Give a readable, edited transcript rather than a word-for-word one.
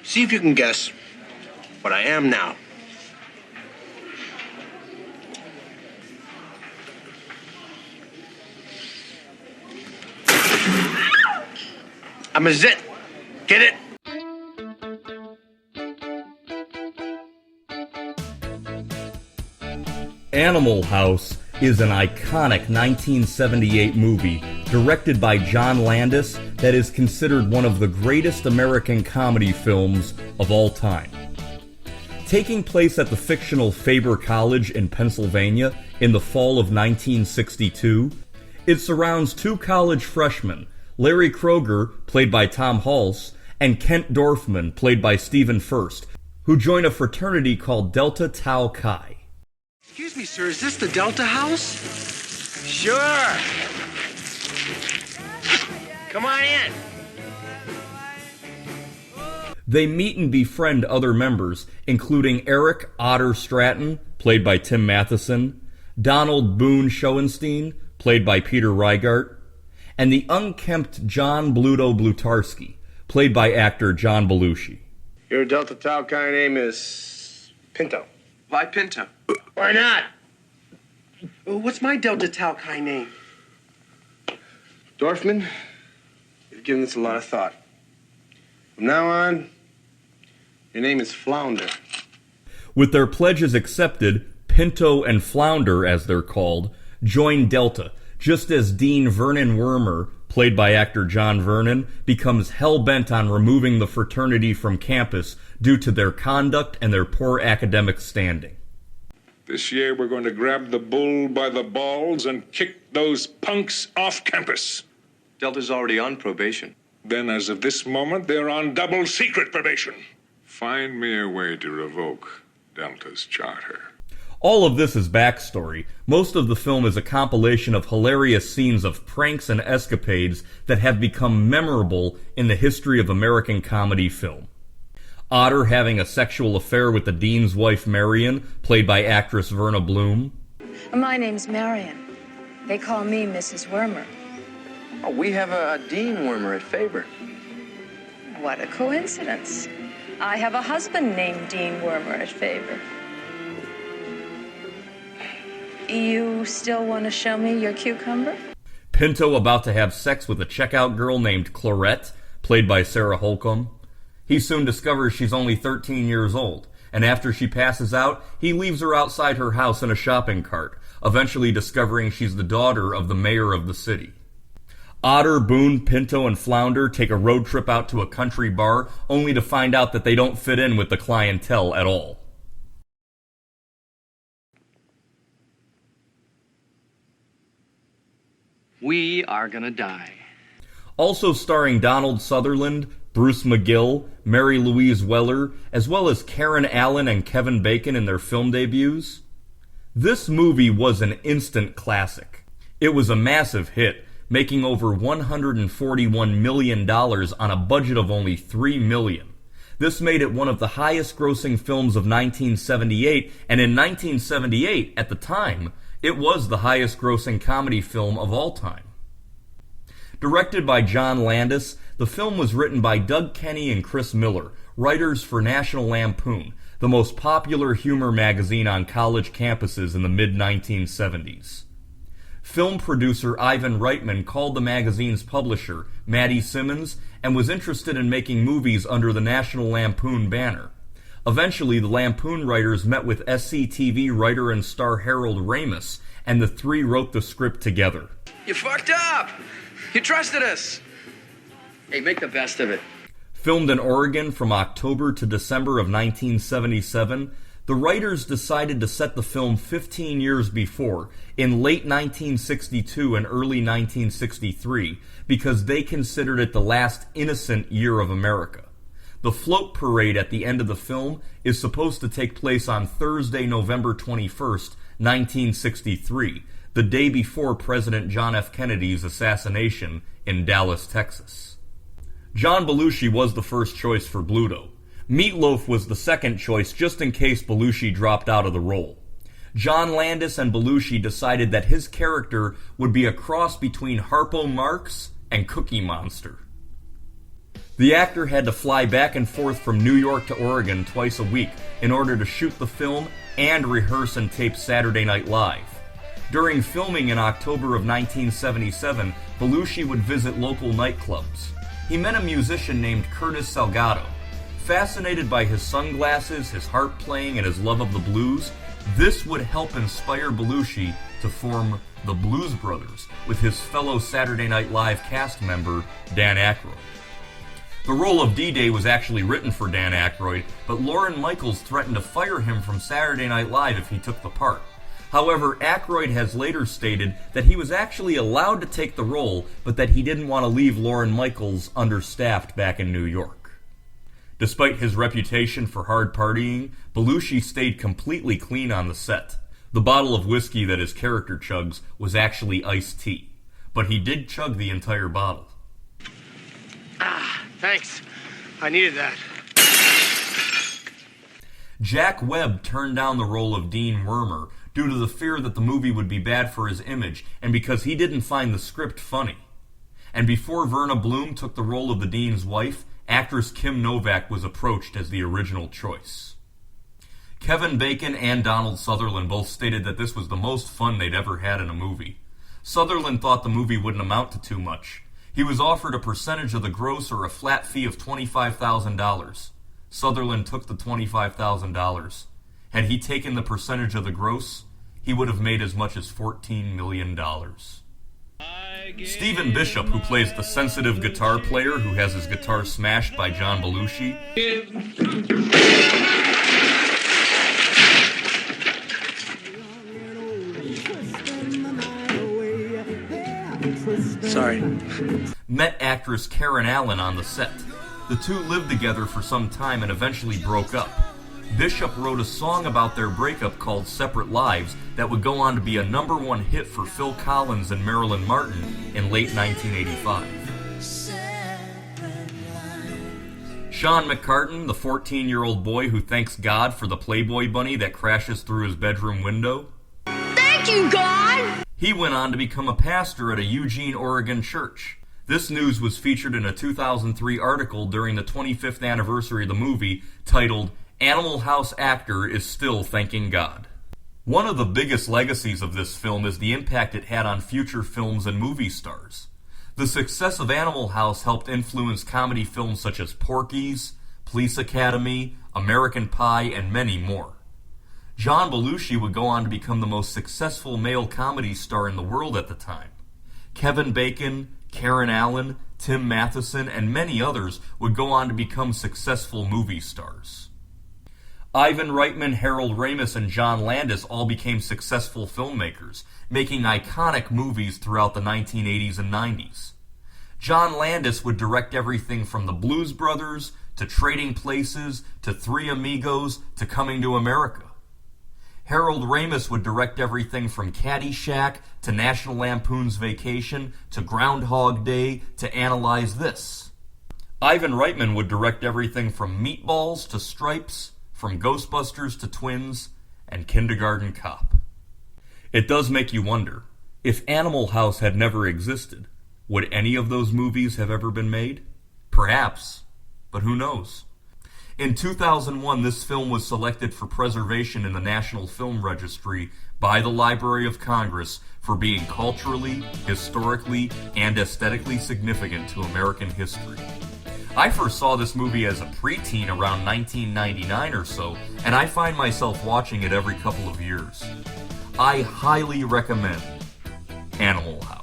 See if you can guess what I am now. I'm a zit. Get it? Animal House is an iconic 1978 movie directed by John Landis that is considered one of the greatest American comedy films of all time. Taking place at the fictional Faber College in Pennsylvania in the fall of 1962, it surrounds two college freshmen, Larry Kroger, played by Tom Hulse, and Kent Dorfman, played by Stephen Furst, who join a fraternity called Delta Tau Chi. Excuse me, sir, is this the Delta House? Sure. Come on in. They meet and befriend other members, including Eric Otter Stratton, played by Tim Matheson, Donald Boone Schoenstein, played by Peter Riegert, and the unkempt John Bluto Blutarski, played by actor John Belushi. Your Delta Tau Chi name is Pinto. Why Pinto? Why not? What's my Delta Tau Chi name? Dorfman, you've given this a lot of thought. From now on, your name is Flounder. With their pledges accepted, Pinto and Flounder, as they're called, join Delta, just as Dean Vernon Wormer, played by actor John Vernon, becomes hell-bent on removing the fraternity from campus due to their conduct and their poor academic standing. This year we're going to grab the bull by the balls and kick those punks off campus. Delta's already on probation. Then, as of this moment, they're on double secret probation. Find me a way to revoke Delta's charter. All of this is backstory. Most of the film is a compilation of hilarious scenes of pranks and escapades that have become memorable in the history of American comedy film. Otter having a sexual affair with the dean's wife Marion, played by actress Verna Bloom. My name's Marion. They call me Mrs. Wormer. Oh, we have a Dean Wormer at Faber. What a coincidence. I have a husband named Dean Wormer at Faber. You still want to show me your cucumber? Pinto about to have sex with a checkout girl named Clarette, played by Sarah Holcomb. He soon discovers she's only 13 years old, and after she passes out, he leaves her outside her house in a shopping cart, eventually discovering she's the daughter of the mayor of the city. Otter, Boone, Pinto, and Flounder take a road trip out to a country bar, only to find out that they don't fit in with the clientele at all. We are gonna die. Also starring Donald Sutherland, Bruce McGill, Mary Louise Weller, as well as Karen Allen and Kevin Bacon in their film debuts. This movie was an instant classic. It was a massive hit, making over $141 million on a budget of only $3 million. This made it one of the highest-grossing films of 1978, and in 1978, at the time, it was the highest-grossing comedy film of all time. Directed by John Landis, the film was written by Doug Kenney and Chris Miller, writers for National Lampoon, the most popular humor magazine on college campuses in the mid-1970s. Film producer Ivan Reitman called the magazine's publisher, Matty Simmons, and was interested in making movies under the National Lampoon banner. Eventually, the Lampoon writers met with SCTV writer and star Harold Ramis, and the three wrote the script together. You fucked up! You trusted us! Hey, make the best of it. Filmed in Oregon from October to December of 1977, the writers decided to set the film 15 years before, in late 1962 and early 1963, because they considered it the last innocent year of America. The float parade at the end of the film is supposed to take place on Thursday, November 21st, 1963, the day before President John F. Kennedy's assassination in Dallas, Texas. John Belushi was the first choice for Bluto. Meatloaf was the second choice just in case Belushi dropped out of the role. John Landis and Belushi decided that his character would be a cross between Harpo Marx and Cookie Monster. The actor had to fly back and forth from New York to Oregon twice a week in order to shoot the film and rehearse and tape Saturday Night Live. During filming in October of 1977, Belushi would visit local nightclubs. He met a musician named Curtis Salgado. Fascinated by his sunglasses, his harp playing, and his love of the blues, this would help inspire Belushi to form the Blues Brothers with his fellow Saturday Night Live cast member, Dan Aykroyd. The role of D-Day was actually written for Dan Aykroyd, but Lorne Michaels threatened to fire him from Saturday Night Live if he took the part. However, Aykroyd has later stated that he was actually allowed to take the role, but that he didn't want to leave Lorne Michaels understaffed back in New York. Despite his reputation for hard partying, Belushi stayed completely clean on the set. The bottle of whiskey that his character chugs was actually iced tea, but he did chug the entire bottle. Thanks. I needed that. Jack Webb turned down the role of Dean Wormer due to the fear that the movie would be bad for his image and because he didn't find the script funny. And before Verna Bloom took the role of the Dean's wife, actress Kim Novak was approached as the original choice. Kevin Bacon and Donald Sutherland both stated that this was the most fun they'd ever had in a movie. Sutherland thought the movie wouldn't amount to too much. He was offered a percentage of the gross or a flat fee of $25,000. Sutherland took the $25,000. Had he taken the percentage of the gross, he would have made as much as $14 million. Stephen Bishop, who plays the sensitive guitar player who has his guitar smashed by John Belushi, Sorry. met actress Karen Allen on the set. The two lived together for some time and eventually broke up. Bishop wrote a song about their breakup called Separate Lives that would go on to be a #1 hit for Phil Collins and Marilyn Martin in late 1985. Sean McCartan, the 14-year-old boy who thanks God for the Playboy bunny that crashes through his bedroom window, Thank you, God! he went on to become a pastor at a Eugene, Oregon church. This news was featured in a 2003 article during the 25th anniversary of the movie titled Animal House Actor is Still Thanking God. One of the biggest legacies of this film is the impact it had on future films and movie stars. The success of Animal House helped influence comedy films such as Porky's, Police Academy, American Pie, and many more. John Belushi would go on to become the most successful male comedy star in the world at the time. Kevin Bacon, Karen Allen, Tim Matheson, and many others would go on to become successful movie stars. Ivan Reitman, Harold Ramis, and John Landis all became successful filmmakers, making iconic movies throughout the 1980s and 90s. John Landis would direct everything from The Blues Brothers, to Trading Places, to Three Amigos, to Coming to America. Harold Ramis would direct everything from Caddyshack, to National Lampoon's Vacation, to Groundhog Day, to Analyze This. Ivan Reitman would direct everything from Meatballs to Stripes, from Ghostbusters to Twins, and Kindergarten Cop. It does make you wonder, if Animal House had never existed, would any of those movies have ever been made? Perhaps, but who knows? In 2001, this film was selected for preservation in the National Film Registry by the Library of Congress for being culturally, historically, and aesthetically significant to American history. I first saw this movie as a preteen around 1999 or so, and I find myself watching it every couple of years. I highly recommend Animal House.